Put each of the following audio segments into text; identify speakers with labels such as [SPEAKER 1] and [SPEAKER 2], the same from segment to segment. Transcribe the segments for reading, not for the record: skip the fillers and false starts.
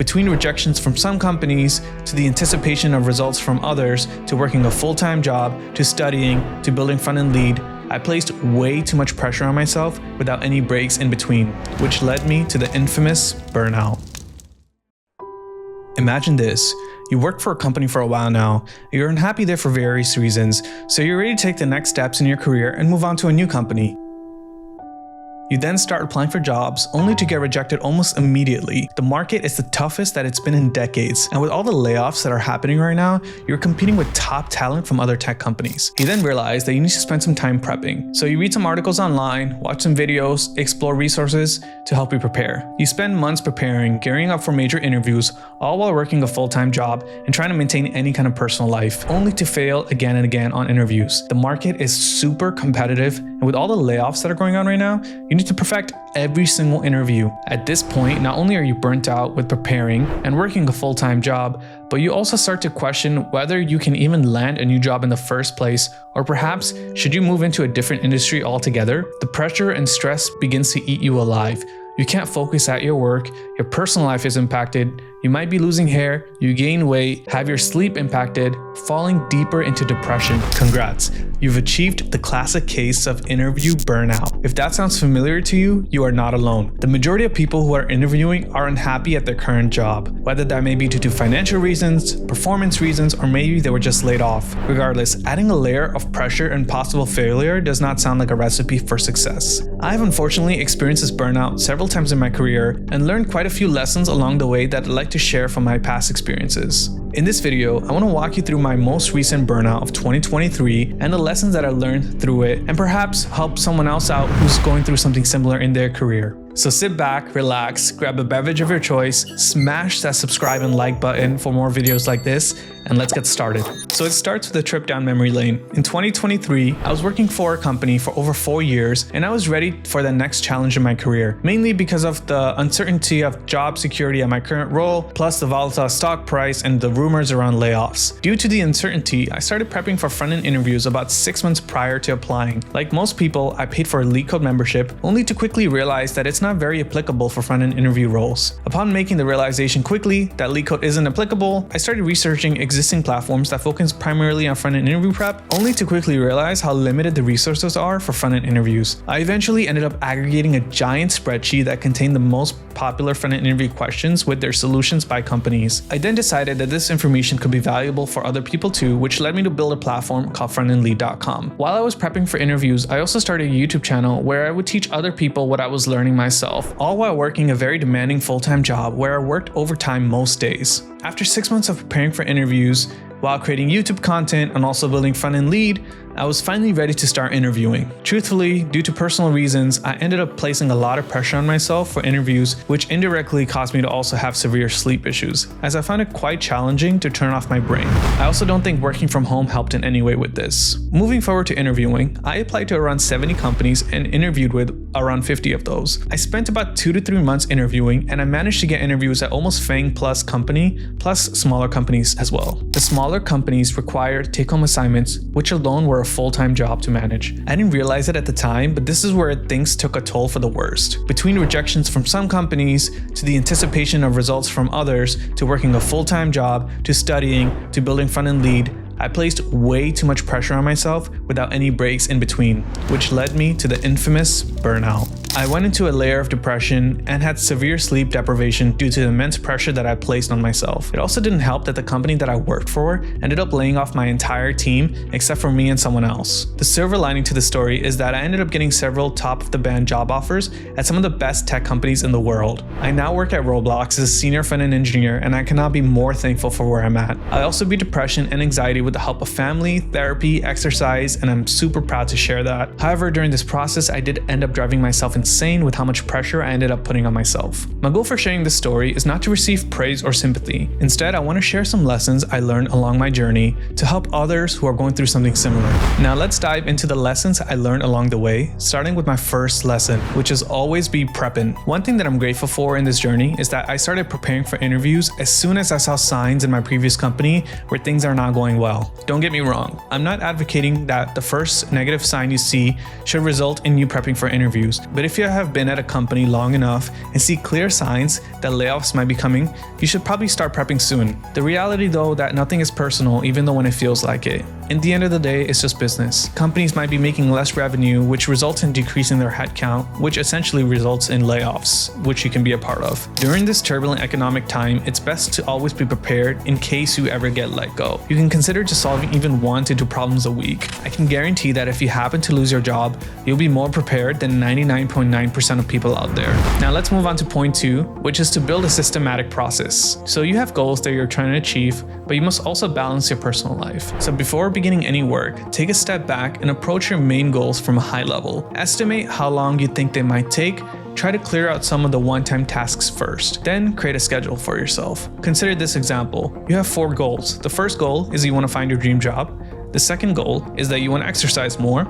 [SPEAKER 1] Between rejections from some companies, to the anticipation of results from others, to working a full-time job, to studying, to building front-end lead, I placed way too much pressure on myself without any breaks in between, which led me to the infamous burnout. Imagine this. You work for a company for a while now, you're unhappy there for various reasons, so you're ready to take the next steps in your career and move on to a new company. You then start applying for jobs, only to get rejected almost immediately. The market is the toughest that it's been in decades, and with all the layoffs that are happening right now, you're competing with top talent from other tech companies. You then realize that you need to spend some time prepping. So you read some articles online, watch some videos, explore resources to help you prepare. You spend months preparing, gearing up for major interviews, all while working a full-time job and trying to maintain any kind of personal life, only to fail again and again on interviews. The market is super competitive, and with all the layoffs that are going on right now, you need to perfect every single interview. At this point, not only are you burnt out with preparing and working a full-time job, but you also start to question whether you can even land a new job in the first place, or perhaps should you move into a different industry altogether? The pressure and stress begins to eat you alive. You can't focus at your work, your personal life is impacted, you might be losing hair, you gain weight, have your sleep impacted, falling deeper into depression. Congrats, you've achieved the classic case of interview burnout. If that sounds familiar to you, you are not alone. The majority of people who are interviewing are unhappy at their current job, whether that may be due to financial reasons, performance reasons, or maybe they were just laid off. Regardless, adding a layer of pressure and possible failure does not sound like a recipe for success. I've unfortunately experienced this burnout several times in my career and learned quite a few lessons along the way that I'd like to share from my past experiences. In this video, I want to walk you through my most recent burnout of 2023 and the lessons that I learned through it, and perhaps help someone else out who's going through something similar in their career. So sit back, relax, grab a beverage of your choice, smash that subscribe and like button for more videos like this, and let's get started. So it starts with a trip down memory lane. In 2023, I was working for a company for over 4 years, and I was ready for the next challenge in my career, mainly because of the uncertainty of job security at my current role, plus the volatile stock price and the rumors around layoffs. Due to the uncertainty, I started prepping for front-end interviews about 6 months prior to applying. Like most people, I paid for a LeetCode membership, only to quickly realize that it's not very applicable for front-end interview roles. Upon making the realization quickly that LeetCode isn't applicable, I started researching existing platforms that focus primarily on front-end interview prep, only to quickly realize how limited the resources are for front-end interviews. I eventually ended up aggregating a giant spreadsheet that contained the most popular front-end interview questions with their solutions by companies. I then decided that this information could be valuable for other people too, which led me to build a platform called frontendlead.com. While I was prepping for interviews, I also started a YouTube channel where I would teach other people what I was learning myself, all while working a very demanding full-time job where I worked overtime most days. After 6 months of preparing for interviews, while creating YouTube content and also building front-end lead, I was finally ready to start interviewing. Truthfully, due to personal reasons, I ended up placing a lot of pressure on myself for interviews, which indirectly caused me to also have severe sleep issues, as I found it quite challenging to turn off my brain. I also don't think working from home helped in any way with this. Moving forward to interviewing, I applied to around 70 companies and interviewed with around 50 of those. I spent about 2 to 3 months interviewing, and I managed to get interviews at almost FAANG plus company, plus smaller companies as well. The smaller companies required take-home assignments, which alone were a full-time job to manage. I didn't realize it at the time, but this is where things took a toll for the worst. Between rejections from some companies, to the anticipation of results from others, to working a full-time job, to studying, to building front-end lead, I placed way too much pressure on myself without any breaks in between, which led me to the infamous burnout. I went into a layer of depression and had severe sleep deprivation due to the immense pressure that I placed on myself. It also didn't help that the company that I worked for ended up laying off my entire team except for me and someone else. The silver lining to the story is that I ended up getting several top-of-the-band job offers at some of the best tech companies in the world. I now work at Roblox as a senior front-end engineer, and I cannot be more thankful for where I'm at. I also beat depression and anxiety with the help of family, therapy, exercise, and I'm super proud to share that. However, during this process, I did end up driving myself insane with how much pressure I ended up putting on myself. My goal for sharing this story is not to receive praise or sympathy. Instead, I want to share some lessons I learned along my journey to help others who are going through something similar. Now let's dive into the lessons I learned along the way, starting with my first lesson, which is always be prepping. One thing that I'm grateful for in this journey is that I started preparing for interviews as soon as I saw signs in my previous company where things are not going well. Don't get me wrong, I'm not advocating that the first negative sign you see should result in you prepping for interviews, but if if you have been at a company long enough and see clear signs that layoffs might be coming, you should probably start prepping soon. The reality though that nothing is personal even though when it feels like it. In the end of the day, it's just business. Companies might be making less revenue, which results in decreasing their headcount, which essentially results in layoffs, which you can be a part of. During this turbulent economic time, it's best to always be prepared in case you ever get let go. You can consider just solving even 1 to 2 problems a week. I can guarantee that if you happen to lose your job, you'll be more prepared than 99.9% of people out there. Now let's move on to point 2, which is to build a systematic process. So you have goals that you're trying to achieve, but you must also balance your personal life. So before beginning any work, take a step back and approach your main goals from a high level. Estimate how long you think they might take. Try to clear out some of the one-time tasks first, then create a schedule for yourself. Consider this example. You have 4 goals. The first goal is you want to find your dream job. The second goal is that you want to exercise more.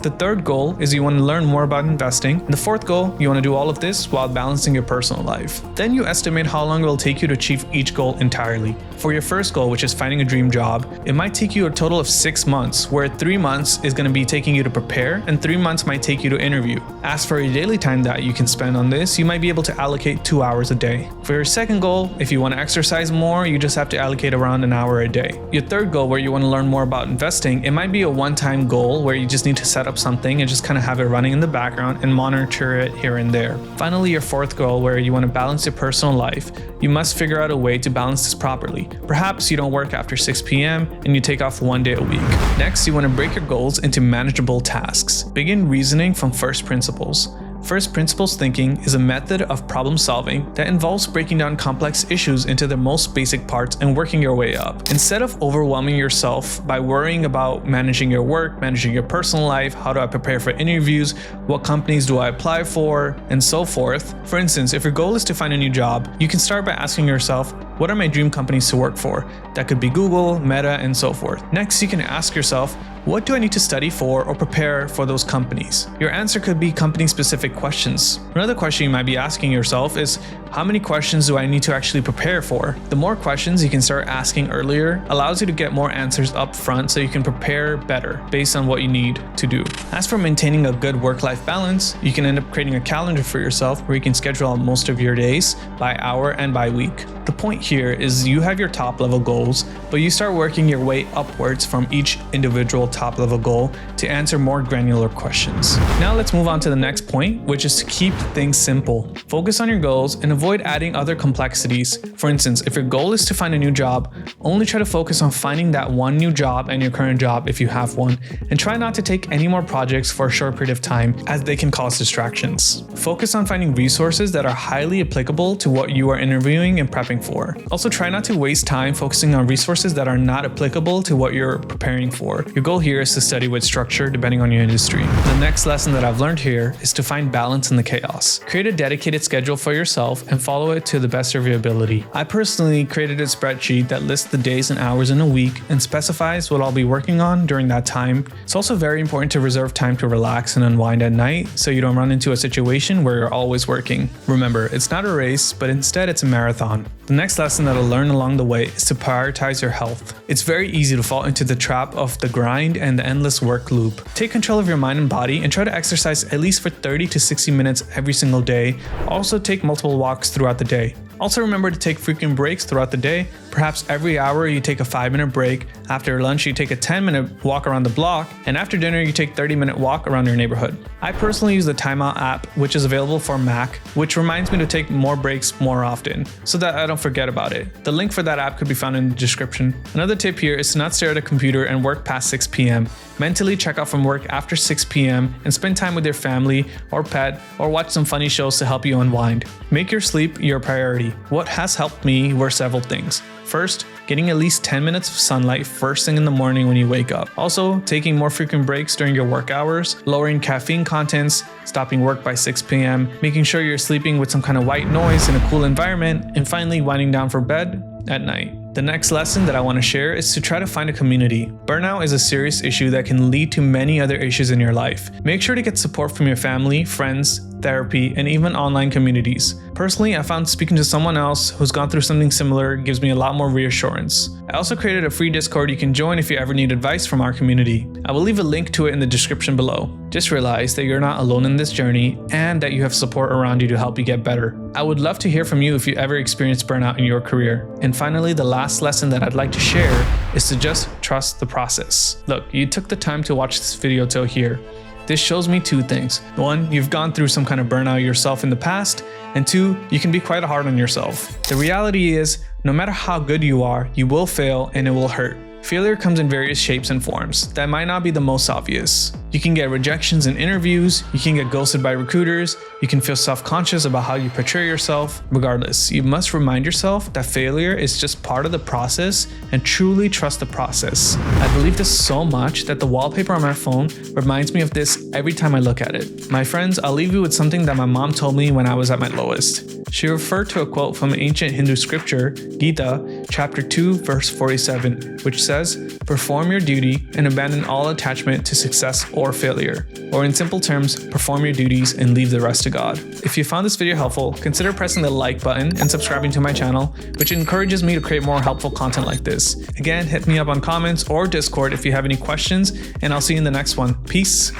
[SPEAKER 1] The third goal is you want to learn more about investing. And the fourth goal, you want to do all of this while balancing your personal life. Then you estimate how long it will take you to achieve each goal entirely. For your first goal, which is finding a dream job, it might take you a total of 6 months, where 3 months is going to be taking you to prepare and 3 months might take you to interview. As for your daily time that you can spend on this, you might be able to allocate 2 hours a day. For your second goal, if you want to exercise more, you just have to allocate around an hour a day. Your third goal, where you want to learn more about investing, it might be a one-time goal where you just need to set up something and just kind of have it running in the background and monitor it here and there. Finally, your fourth goal, where you want to balance your personal life, you must figure out a way to balance this properly. Perhaps you don't work after 6 p.m. and you take off 1 day a week. Next, you want to break your goals into manageable tasks. Begin reasoning from first principles. First principles thinking is a method of problem solving that involves breaking down complex issues into their most basic parts and working your way up. Instead of overwhelming yourself by worrying about managing your work, managing your personal life, how do I prepare for interviews, what companies do I apply for, and so forth. For instance, if your goal is to find a new job, you can start by asking yourself, what are my dream companies to work for? That could be Google, Meta, and so forth. Next, you can ask yourself, what do I need to study for or prepare for those companies? Your answer could be company-specific questions. Another question you might be asking yourself is, how many questions do I need to actually prepare for? The more questions you can start asking earlier allows you to get more answers up front so you can prepare better based on what you need to do. As for maintaining a good work-life balance, you can end up creating a calendar for yourself where you can schedule out most of your days by hour and by week. The point here is you have your top-level goals, but you start working your way upwards from each individual top-level goal to answer more granular questions. Now let's move on to the next point, which is to keep things simple. Focus on your goals and avoid adding other complexities. For instance, if your goal is to find a new job, only try to focus on finding that one new job and your current job if you have one, and try not to take any more projects for a short period of time as they can cause distractions. Focus on finding resources that are highly applicable to what you are interviewing and prepping for. Also, try not to waste time focusing on resources that are not applicable to what you're preparing for. Your goal here is to study with structure depending on your industry. The next lesson that I've learned here is to find balance in the chaos. Create a dedicated schedule for yourself and follow it to the best of your ability. I personally created a spreadsheet that lists the days and hours in a week and specifies what I'll be working on during that time. It's also very important to reserve time to relax and unwind at night so you don't run into a situation where you're always working. Remember, it's not a race, but instead it's a marathon. The next lesson that I'll learn along the way is to prioritize your health. It's very easy to fall into the trap of the grind and the endless work loop. Take control of your mind and body and try to exercise at least for 30 to 60 minutes every single day. Also take multiple walks throughout the day. Also remember to take frequent breaks throughout the day. Perhaps every hour you take a 5-minute break, after lunch you take a 10-minute walk around the block, and after dinner you take a 30-minute walk around your neighborhood. I personally use the Timeout app, which is available for Mac, which reminds me to take more breaks more often, so that I don't forget about it. The link for that app could be found in the description. Another tip here is to not stare at a computer and work past 6 p.m. Mentally check out from work after 6 p.m. and spend time with your family or pet or watch some funny shows to help you unwind. Make your sleep your priority. What has helped me were several things. First, getting at least 10 minutes of sunlight first thing in the morning when you wake up. Also, taking more frequent breaks during your work hours, lowering caffeine contents, stopping work by 6 p.m., making sure you're sleeping with some kind of white noise in a cool environment, and finally winding down for bed at night. The next lesson that I want to share is to try to find a community. Burnout is a serious issue that can lead to many other issues in your life. Make sure to get support from your family, friends, therapy, and even online communities. Personally, I found speaking to someone else who's gone through something similar gives me a lot more reassurance. I also created a free Discord you can join if you ever need advice from our community. I will leave a link to it in the description below. Just realize that you're not alone in this journey and that you have support around you to help you get better. I would love to hear from you if you ever experienced burnout in your career. And finally, the last lesson that I'd like to share is to just trust the process. Look, you took the time to watch this video till here. This shows me two things. One, you've gone through some kind of burnout yourself in the past, and two, you can be quite hard on yourself. The reality is, no matter how good you are, you will fail and it will hurt. Failure comes in various shapes and forms that might not be the most obvious. You can get rejections in interviews, you can get ghosted by recruiters, you can feel self-conscious about how you portray yourself. Regardless, you must remind yourself that failure is just part of the process and truly trust the process. I believe this so much that the wallpaper on my phone reminds me of this every time I look at it. My friends, I'll leave you with something that my mom told me when I was at my lowest. She referred to a quote from ancient Hindu scripture, Gita, chapter 2, verse 47, which says, "Perform your duty and abandon all attachment to success or failure." Or in simple terms, perform your duties and leave the rest to God. If you found this video helpful, consider pressing the like button and subscribing to my channel, which encourages me to create more helpful content like this. Again, hit me up on comments or Discord if you have any questions, and I'll see you in the next one. Peace.